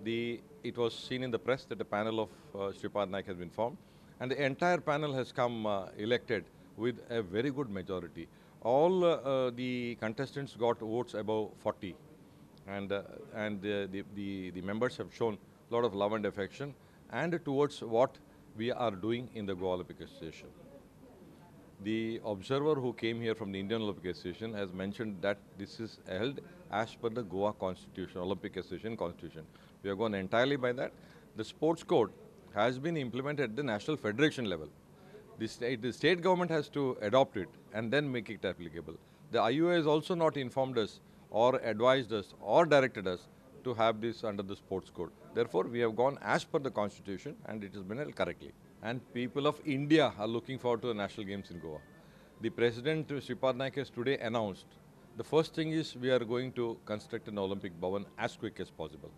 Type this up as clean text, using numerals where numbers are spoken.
It was seen in the press that a panel of Shripad Naik has been formed, and the entire panel has come elected with a very good majority. All the contestants got votes above 40, and the members have shown a lot of love and affection and towards what we are doing in the Goa Olympic Association. The observer who came here from the Indian Olympic Association has mentioned that this is held as per the Goa Constitution, Olympic Association Constitution. We have gone entirely by that. The sports code has been implemented at the national federation level. The state government has to adopt it and then make it applicable. The IOA has also not informed us or advised us or directed us to have this under the sports code. Therefore, we have gone as per the constitution and it has been held correctly. And people of India are looking forward to the national games in Goa. The President Shripad Naik has today announced the first thing is we are going to construct an Olympic Bhavan as quick as possible.